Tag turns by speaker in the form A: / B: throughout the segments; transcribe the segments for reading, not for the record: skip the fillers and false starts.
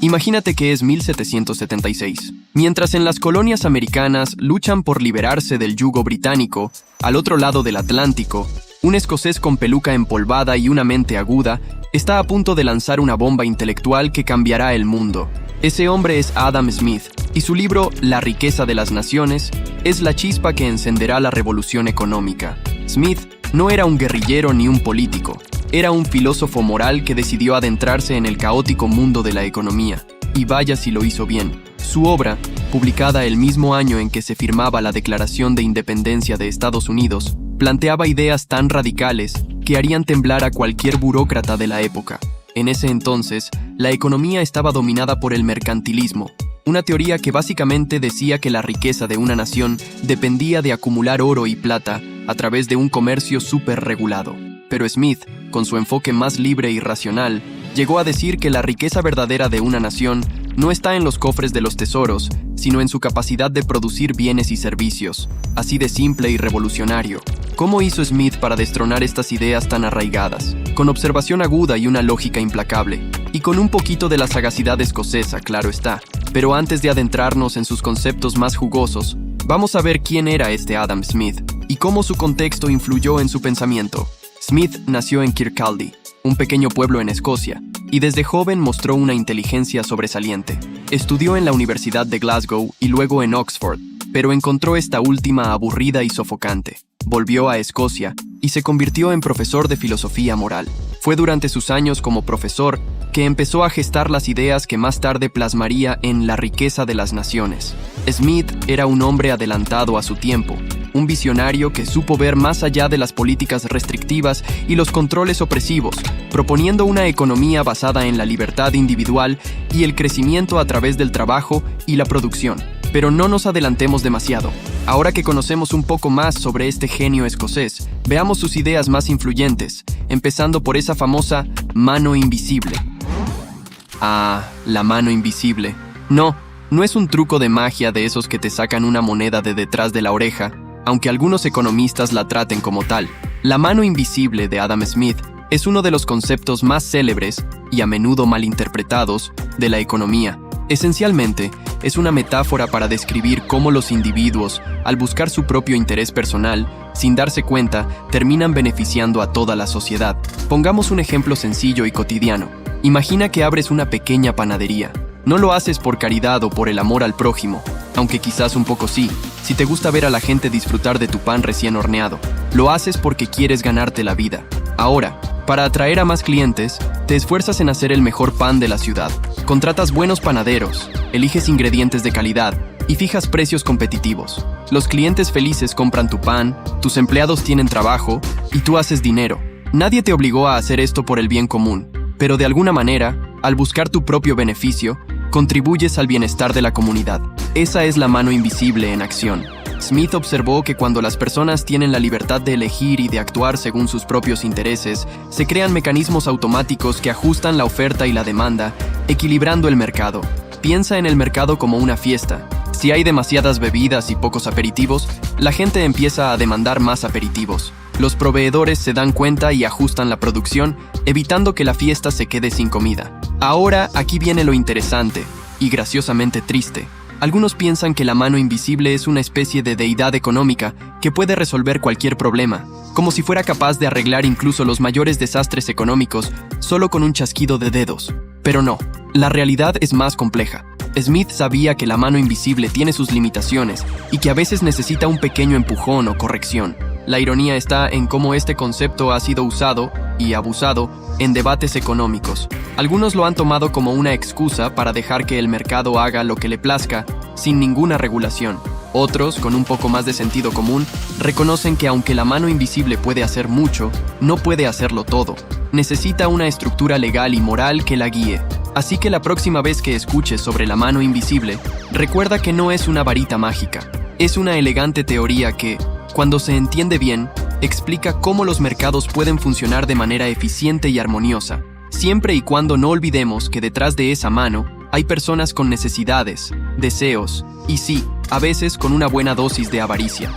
A: Imagínate que es 1776. Mientras en las colonias americanas luchan por liberarse del yugo británico, al otro lado del Atlántico, un escocés con peluca empolvada y una mente aguda está a punto de lanzar una bomba intelectual que cambiará el mundo. Ese hombre es Adam Smith, y su libro La riqueza de las naciones es la chispa que encenderá la revolución económica. Smith no era un guerrillero ni un político. Era un filósofo moral que decidió adentrarse en el caótico mundo de la economía. Y vaya si lo hizo bien. Su obra, publicada el mismo año en que se firmaba la Declaración de Independencia de Estados Unidos, planteaba ideas tan radicales que harían temblar a cualquier burócrata de la época. En ese entonces, la economía estaba dominada por el mercantilismo, una teoría que básicamente decía que la riqueza de una nación dependía de acumular oro y plata a través de un comercio superregulado. Pero Smith, con su enfoque más libre y racional, llegó a decir que la riqueza verdadera de una nación no está en los cofres de los tesoros, sino en su capacidad de producir bienes y servicios. Así de simple y revolucionario. ¿Cómo hizo Smith para destronar estas ideas tan arraigadas? Con observación aguda y una lógica implacable. Y con un poquito de la sagacidad escocesa, claro está. Pero antes de adentrarnos en sus conceptos más jugosos, vamos a ver quién era este Adam Smith y cómo su contexto influyó en su pensamiento. Smith nació en Kirkcaldy, un pequeño pueblo en Escocia, y desde joven mostró una inteligencia sobresaliente. Estudió en la Universidad de Glasgow y luego en Oxford, pero encontró esta última aburrida y sofocante. Volvió a Escocia y se convirtió en profesor de filosofía moral. Fue durante sus años como profesor que empezó a gestar las ideas que más tarde plasmaría en La riqueza de las naciones. Smith era un hombre adelantado a su tiempo, un visionario que supo ver más allá de las políticas restrictivas y los controles opresivos, proponiendo una economía basada en la libertad individual y el crecimiento a través del trabajo y la producción. Pero no nos adelantemos demasiado. Ahora que conocemos un poco más sobre este genio escocés, veamos sus ideas más influyentes, empezando por esa famosa mano invisible. Ah, la mano invisible. No es un truco de magia de esos que te sacan una moneda de detrás de la oreja, aunque algunos economistas la traten como tal. La mano invisible de Adam Smith es uno de los conceptos más célebres y a menudo malinterpretados de la economía. Esencialmente, es una metáfora para describir cómo los individuos, al buscar su propio interés personal, sin darse cuenta, terminan beneficiando a toda la sociedad. Pongamos un ejemplo sencillo y cotidiano. Imagina que abres una pequeña panadería. No lo haces por caridad o por el amor al prójimo, aunque quizás un poco sí, si te gusta ver a la gente disfrutar de tu pan recién horneado. Lo haces porque quieres ganarte la vida. Ahora, para atraer a más clientes, te esfuerzas en hacer el mejor pan de la ciudad. Contratas buenos panaderos, eliges ingredientes de calidad y fijas precios competitivos. Los clientes felices compran tu pan, tus empleados tienen trabajo y tú haces dinero. Nadie te obligó a hacer esto por el bien común, pero de alguna manera, al buscar tu propio beneficio, contribuyes al bienestar de la comunidad. Esa es la mano invisible en acción. Smith observó que cuando las personas tienen la libertad de elegir y de actuar según sus propios intereses, se crean mecanismos automáticos que ajustan la oferta y la demanda, equilibrando el mercado. Piensa en el mercado como una fiesta. Si hay demasiadas bebidas y pocos aperitivos, la gente empieza a demandar más aperitivos. Los proveedores se dan cuenta y ajustan la producción, evitando que la fiesta se quede sin comida. Ahora, aquí viene lo interesante, y graciosamente triste. Algunos piensan que la mano invisible es una especie de deidad económica que puede resolver cualquier problema, como si fuera capaz de arreglar incluso los mayores desastres económicos solo con un chasquido de dedos. Pero no, la realidad es más compleja. Smith sabía que la mano invisible tiene sus limitaciones y que a veces necesita un pequeño empujón o corrección. La ironía está en cómo este concepto ha sido usado y abusado en debates económicos. Algunos lo han tomado como una excusa para dejar que el mercado haga lo que le plazca, sin ninguna regulación. Otros, con un poco más de sentido común, reconocen que aunque la mano invisible puede hacer mucho, no puede hacerlo todo. Necesita una estructura legal y moral que la guíe. Así que la próxima vez que escuches sobre la mano invisible, recuerda que no es una varita mágica. Es una elegante teoría que, cuando se entiende bien, explica cómo los mercados pueden funcionar de manera eficiente y armoniosa, siempre y cuando no olvidemos que detrás de esa mano hay personas con necesidades, deseos y sí, a veces con una buena dosis de avaricia.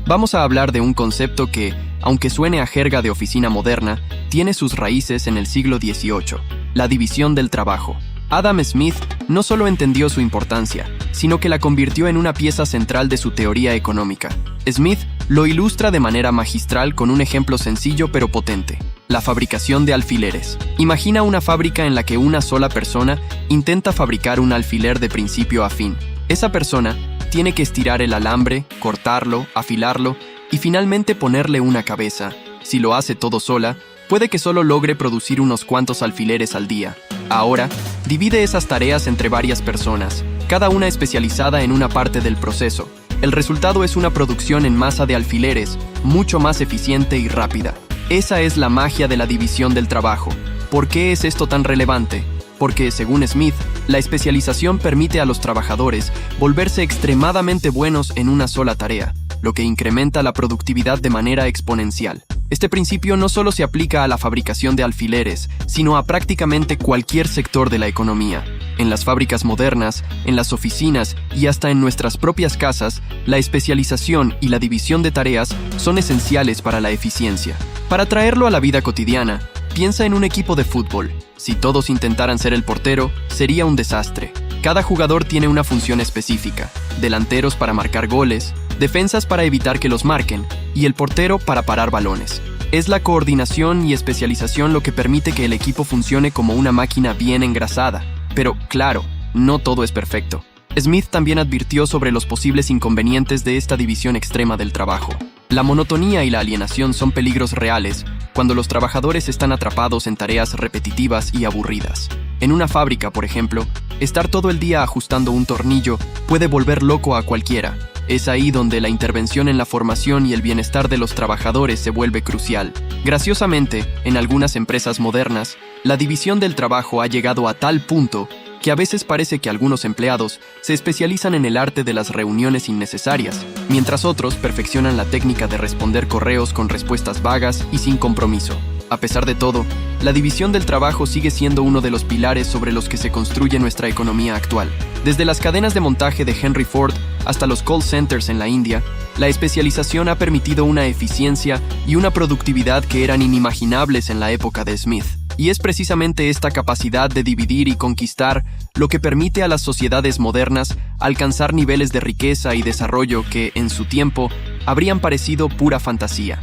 A: Vamos a hablar de un concepto que, aunque suene a jerga de oficina moderna, tiene sus raíces en el siglo XVIII, la división del trabajo. Adam Smith no solo entendió su importancia, sino que la convirtió en una pieza central de su teoría económica. Smith lo ilustra de manera magistral con un ejemplo sencillo pero potente: la fabricación de alfileres. Imagina una fábrica en la que una sola persona intenta fabricar un alfiler de principio a fin. Esa persona tiene que estirar el alambre, cortarlo, afilarlo y finalmente ponerle una cabeza. Si lo hace todo sola, puede que solo logre producir unos cuantos alfileres al día. Ahora, divide esas tareas entre varias personas, cada una especializada en una parte del proceso. El resultado es una producción en masa de alfileres, mucho más eficiente y rápida. Esa es la magia de la división del trabajo. ¿Por qué es esto tan relevante? Porque, según Smith, la especialización permite a los trabajadores volverse extremadamente buenos en una sola tarea, lo que incrementa la productividad de manera exponencial. Este principio no solo se aplica a la fabricación de alfileres, sino a prácticamente cualquier sector de la economía. En las fábricas modernas, en las oficinas y hasta en nuestras propias casas, la especialización y la división de tareas son esenciales para la eficiencia. Para traerlo a la vida cotidiana, piensa en un equipo de fútbol. Si todos intentaran ser el portero, sería un desastre. Cada jugador tiene una función específica: delanteros para marcar goles, defensas para evitar que los marquen, y el portero para parar balones. Es la coordinación y especialización lo que permite que el equipo funcione como una máquina bien engrasada. Pero, claro, no todo es perfecto. Smith también advirtió sobre los posibles inconvenientes de esta división extrema del trabajo. La monotonía y la alienación son peligros reales cuando los trabajadores están atrapados en tareas repetitivas y aburridas. En una fábrica, por ejemplo, estar todo el día ajustando un tornillo puede volver loco a cualquiera. Es ahí donde la intervención en la formación y el bienestar de los trabajadores se vuelve crucial. Graciosamente, en algunas empresas modernas, la división del trabajo ha llegado a tal punto que a veces parece que algunos empleados se especializan en el arte de las reuniones innecesarias, mientras otros perfeccionan la técnica de responder correos con respuestas vagas y sin compromiso. A pesar de todo, la división del trabajo sigue siendo uno de los pilares sobre los que se construye nuestra economía actual. Desde las cadenas de montaje de Henry Ford hasta los call centers en la India, la especialización ha permitido una eficiencia y una productividad que eran inimaginables en la época de Smith. Y es precisamente esta capacidad de dividir y conquistar lo que permite a las sociedades modernas alcanzar niveles de riqueza y desarrollo que, en su tiempo, habrían parecido pura fantasía.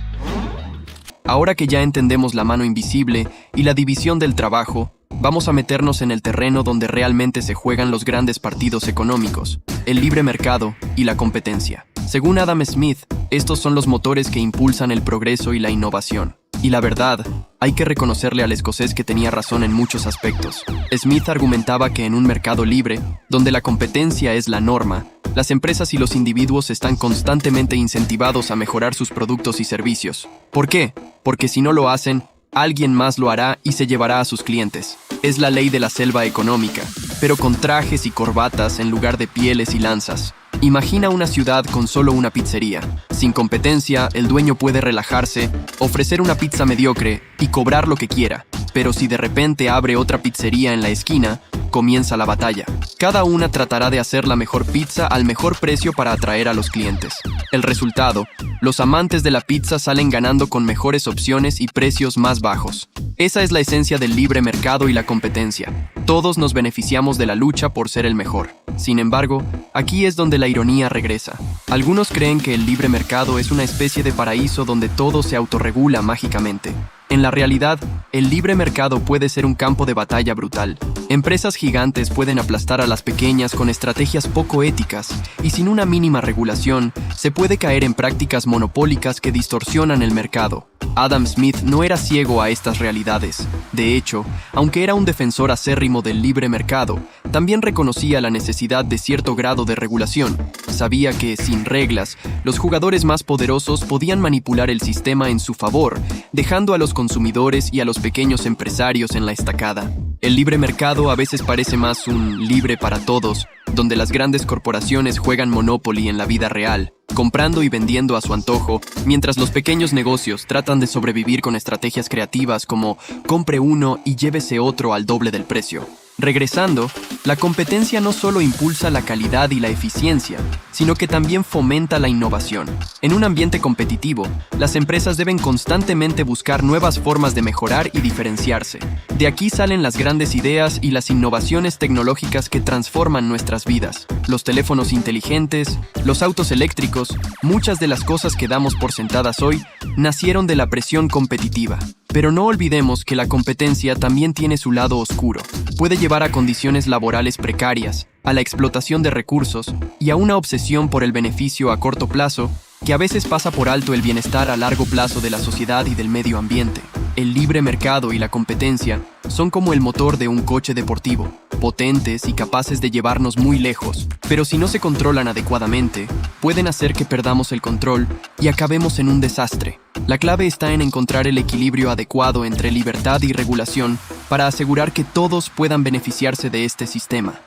A: Ahora que ya entendemos la mano invisible y la división del trabajo, vamos a meternos en el terreno donde realmente se juegan los grandes partidos económicos: el libre mercado y la competencia. Según Adam Smith, estos son los motores que impulsan el progreso y la innovación. Y la verdad, hay que reconocerle al escocés que tenía razón en muchos aspectos. Smith argumentaba que en un mercado libre, donde la competencia es la norma, las empresas y los individuos están constantemente incentivados a mejorar sus productos y servicios. ¿Por qué? Porque si no lo hacen, alguien más lo hará y se llevará a sus clientes. Es la ley de la selva económica, pero con trajes y corbatas en lugar de pieles y lanzas. Imagina una ciudad con solo una pizzería. Sin competencia, el dueño puede relajarse, ofrecer una pizza mediocre y cobrar lo que quiera. Pero si de repente abre otra pizzería en la esquina, comienza la batalla. Cada una tratará de hacer la mejor pizza al mejor precio para atraer a los clientes. El resultado: los amantes de la pizza salen ganando con mejores opciones y precios más bajos. Esa es la esencia del libre mercado y la competencia. Todos nos beneficiamos de la lucha por ser el mejor. Sin embargo, aquí es donde la ironía regresa. Algunos creen que el libre mercado es una especie de paraíso donde todo se autorregula mágicamente. En la realidad, el libre mercado puede ser un campo de batalla brutal. Empresas gigantes pueden aplastar a las pequeñas con estrategias poco éticas, y sin una mínima regulación, se puede caer en prácticas monopólicas que distorsionan el mercado. Adam Smith no era ciego a estas realidades. De hecho, aunque era un defensor acérrimo del libre mercado, también reconocía la necesidad de cierto grado de regulación. Sabía que, sin reglas, los jugadores más poderosos podían manipular el sistema en su favor, dejando a los consumidores y a los pequeños empresarios en la estacada. El libre mercado a veces parece más un libre para todos, donde las grandes corporaciones juegan Monopoly en la vida real, comprando y vendiendo a su antojo, mientras los pequeños negocios tratan de sobrevivir con estrategias creativas como compre uno y llévese otro al doble del precio. Regresando, La competencia no solo impulsa la calidad y la eficiencia, sino que también fomenta la innovación. En un ambiente competitivo, las empresas deben constantemente buscar nuevas formas de mejorar y diferenciarse. De aquí salen las grandes ideas y las innovaciones tecnológicas que transforman nuestras vidas. Los teléfonos inteligentes, los autos eléctricos, muchas de las cosas que damos por sentadas hoy, nacieron de la presión competitiva. Pero no olvidemos que la competencia también tiene su lado oscuro. Puede llevar a condiciones laborales precarias, a la explotación de recursos y a una obsesión por el beneficio a corto plazo que a veces pasa por alto el bienestar a largo plazo de la sociedad y del medio ambiente. El libre mercado y la competencia son como el motor de un coche deportivo, potentes y capaces de llevarnos muy lejos, pero si no se controlan adecuadamente, pueden hacer que perdamos el control y acabemos en un desastre. La clave está en encontrar el equilibrio adecuado entre libertad y regulación para asegurar que todos puedan beneficiarse de este sistema.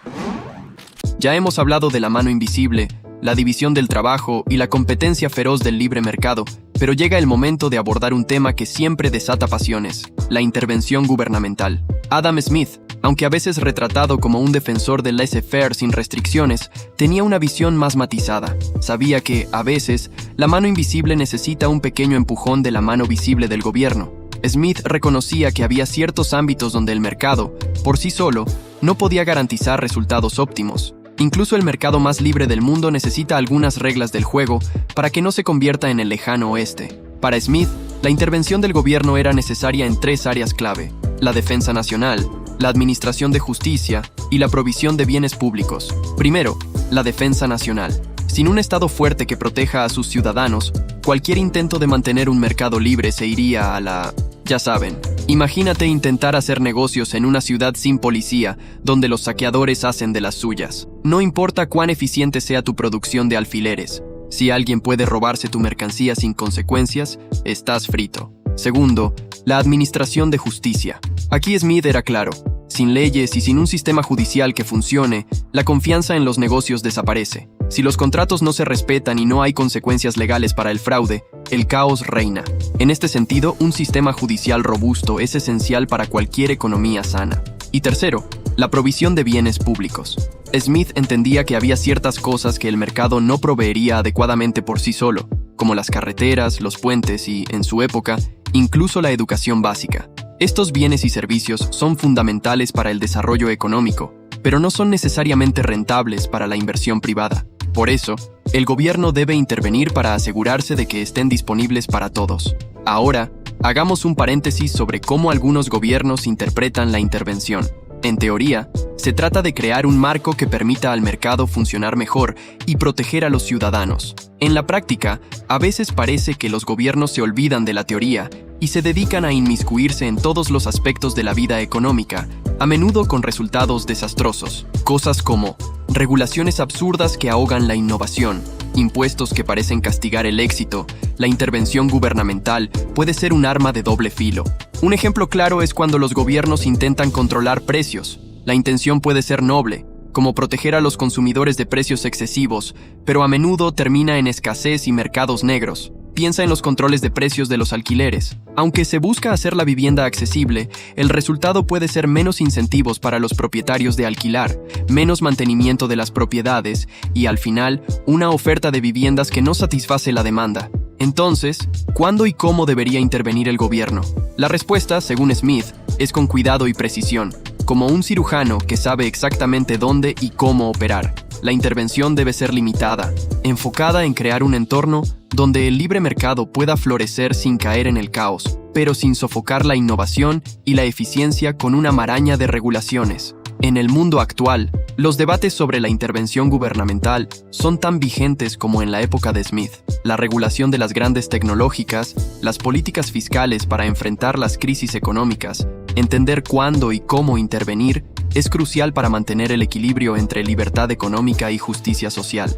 A: Ya hemos hablado de la mano invisible, la división del trabajo y la competencia feroz del libre mercado, pero llega el momento de abordar un tema que siempre desata pasiones: la intervención gubernamental. Adam Smith, aunque a veces retratado como un defensor del laissez-faire sin restricciones, tenía una visión más matizada. Sabía que, a veces, la mano invisible necesita un pequeño empujón de la mano visible del gobierno. Smith reconocía que había ciertos ámbitos donde el mercado, por sí solo, no podía garantizar resultados óptimos. Incluso el mercado más libre del mundo necesita algunas reglas del juego para que no se convierta en el lejano oeste. Para Smith, la intervención del gobierno era necesaria en 3 áreas clave: la defensa nacional, la administración de justicia y la provisión de bienes públicos. Primero, la defensa nacional. Sin un Estado fuerte que proteja a sus ciudadanos, cualquier intento de mantener un mercado libre se iría a la... Ya saben, imagínate intentar hacer negocios en una ciudad sin policía, donde los saqueadores hacen de las suyas. No importa cuán eficiente sea tu producción de alfileres, si alguien puede robarse tu mercancía sin consecuencias, estás frito. Segundo, la administración de justicia. Aquí Smith era claro: sin leyes y sin un sistema judicial que funcione, la confianza en los negocios desaparece. Si los contratos no se respetan y no hay consecuencias legales para el fraude, el caos reina. En este sentido, un sistema judicial robusto es esencial para cualquier economía sana. Y tercero, la provisión de bienes públicos. Smith entendía que había ciertas cosas que el mercado no proveería adecuadamente por sí solo, como las carreteras, los puentes y, en su época, incluso la educación básica. Estos bienes y servicios son fundamentales para el desarrollo económico, pero no son necesariamente rentables para la inversión privada. Por eso, el gobierno debe intervenir para asegurarse de que estén disponibles para todos. Ahora, hagamos un paréntesis sobre cómo algunos gobiernos interpretan la intervención. En teoría, se trata de crear un marco que permita al mercado funcionar mejor y proteger a los ciudadanos. En la práctica, a veces parece que los gobiernos se olvidan de la teoría y se dedican a inmiscuirse en todos los aspectos de la vida económica, a menudo con resultados desastrosos. Cosas como regulaciones absurdas que ahogan la innovación, impuestos que parecen castigar el éxito. La intervención gubernamental puede ser un arma de doble filo. Un ejemplo claro es cuando los gobiernos intentan controlar precios. La intención puede ser noble, como proteger a los consumidores de precios excesivos, pero a menudo termina en escasez y mercados negros. Piensa en los controles de precios de los alquileres. Aunque se busca hacer la vivienda accesible, el resultado puede ser menos incentivos para los propietarios de alquilar, menos mantenimiento de las propiedades y, al final, una oferta de viviendas que no satisface la demanda. Entonces, ¿cuándo y cómo debería intervenir el gobierno? La respuesta, según Smith, es con cuidado y precisión, como un cirujano que sabe exactamente dónde y cómo operar. La intervención debe ser limitada, enfocada en crear un entorno donde el libre mercado pueda florecer sin caer en el caos, pero sin sofocar la innovación y la eficiencia con una maraña de regulaciones. En el mundo actual, los debates sobre la intervención gubernamental son tan vigentes como en la época de Smith. La regulación de las grandes tecnológicas, las políticas fiscales para enfrentar las crisis económicas, entender cuándo y cómo intervenir, es crucial para mantener el equilibrio entre libertad económica y justicia social.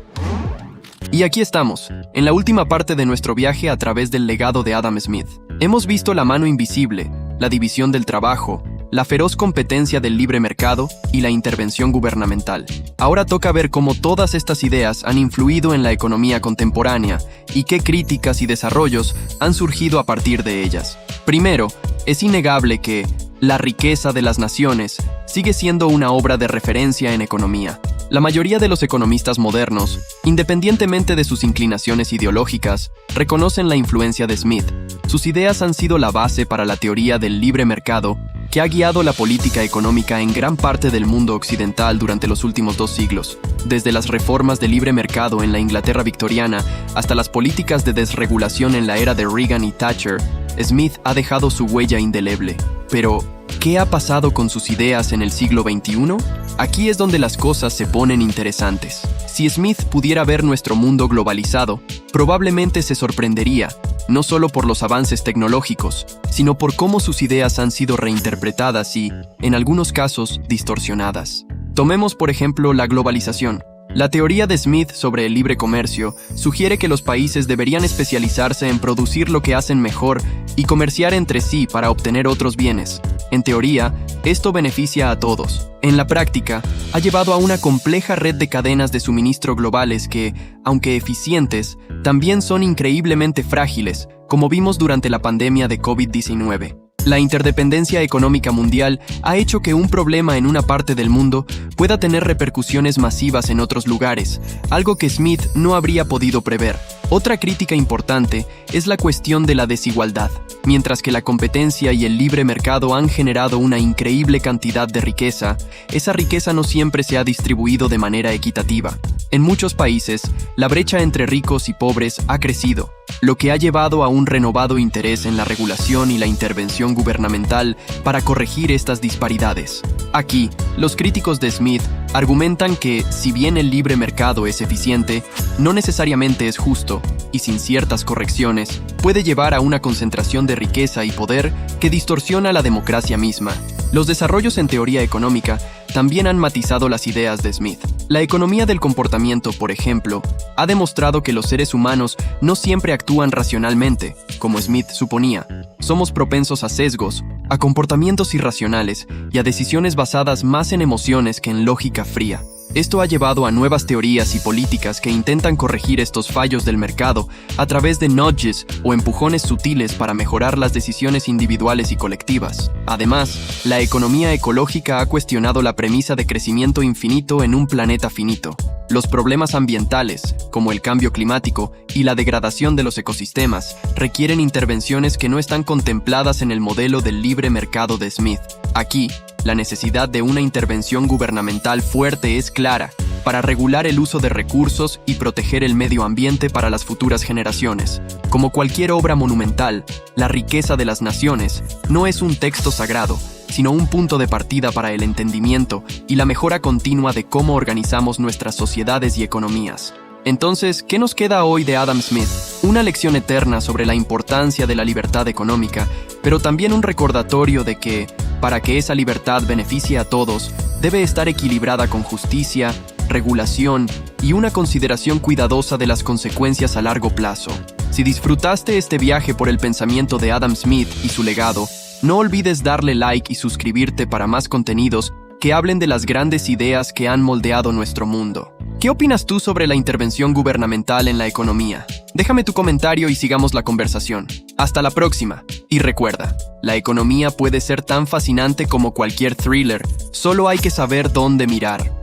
A: Y aquí estamos, en la última parte de nuestro viaje a través del legado de Adam Smith. Hemos visto la mano invisible, la división del trabajo, la feroz competencia del libre mercado y la intervención gubernamental. Ahora toca ver cómo todas estas ideas han influido en la economía contemporánea y qué críticas y desarrollos han surgido a partir de ellas. Primero, es innegable que, La riqueza de las naciones sigue siendo una obra de referencia en economía. La mayoría de los economistas modernos, independientemente de sus inclinaciones ideológicas, reconocen la influencia de Smith. Sus ideas han sido la base para la teoría del libre mercado, que ha guiado la política económica en gran parte del mundo occidental durante los últimos 2 siglos. Desde las reformas de libre mercado en la Inglaterra victoriana hasta las políticas de desregulación en la era de Reagan y Thatcher, Smith ha dejado su huella indeleble. Pero, ¿qué ha pasado con sus ideas en el siglo XXI? Aquí es donde las cosas se ponen interesantes. Si Smith pudiera ver nuestro mundo globalizado, probablemente se sorprendería, no solo por los avances tecnológicos, sino por cómo sus ideas han sido reinterpretadas y, en algunos casos, distorsionadas. Tomemos, por ejemplo, la globalización. La teoría de Smith sobre el libre comercio sugiere que los países deberían especializarse en producir lo que hacen mejor y comerciar entre sí para obtener otros bienes. En teoría, esto beneficia a todos. En la práctica, ha llevado a una compleja red de cadenas de suministro globales que, aunque eficientes, también son increíblemente frágiles, como vimos durante la pandemia de COVID-19. La interdependencia económica mundial ha hecho que un problema en una parte del mundo pueda tener repercusiones masivas en otros lugares, algo que Smith no habría podido prever. Otra crítica importante es la cuestión de la desigualdad. Mientras que la competencia y el libre mercado han generado una increíble cantidad de riqueza, esa riqueza no siempre se ha distribuido de manera equitativa. En muchos países, la brecha entre ricos y pobres ha crecido, lo que ha llevado a un renovado interés en la regulación y la intervención gubernamental para corregir estas disparidades. Aquí, los críticos de Smith argumentan que, si bien el libre mercado es eficiente, no necesariamente es justo, y sin ciertas correcciones, puede llevar a una concentración de riqueza y poder que distorsiona la democracia misma. Los desarrollos en teoría económica también han matizado las ideas de Smith. La economía del comportamiento, por ejemplo, ha demostrado que los seres humanos no siempre actúan racionalmente, como Smith suponía. Somos propensos a sesgos, a comportamientos irracionales y a decisiones basadas más en emociones que en lógica fría. Esto ha llevado a nuevas teorías y políticas que intentan corregir estos fallos del mercado a través de nudges o empujones sutiles para mejorar las decisiones individuales y colectivas. Además, la economía ecológica ha cuestionado la premisa de crecimiento infinito en un planeta finito. Los problemas ambientales, como el cambio climático y la degradación de los ecosistemas, requieren intervenciones que no están contempladas en el modelo del libre mercado de Smith. Aquí, la necesidad de una intervención gubernamental fuerte es clara para regular el uso de recursos y proteger el medio ambiente para las futuras generaciones. Como cualquier obra monumental, la riqueza de las naciones no es un texto sagrado, sino un punto de partida para el entendimiento y la mejora continua de cómo organizamos nuestras sociedades y economías. Entonces, ¿qué nos queda hoy de Adam Smith? Una lección eterna sobre la importancia de la libertad económica, pero también un recordatorio de que, para que esa libertad beneficie a todos, debe estar equilibrada con justicia, regulación y una consideración cuidadosa de las consecuencias a largo plazo. Si disfrutaste este viaje por el pensamiento de Adam Smith y su legado, no olvides darle like y suscribirte para más contenidos que hablen de las grandes ideas que han moldeado nuestro mundo. ¿Qué opinas tú sobre la intervención gubernamental en la economía? Déjame tu comentario y sigamos la conversación. Hasta la próxima. Y recuerda, la economía puede ser tan fascinante como cualquier thriller, solo hay que saber dónde mirar.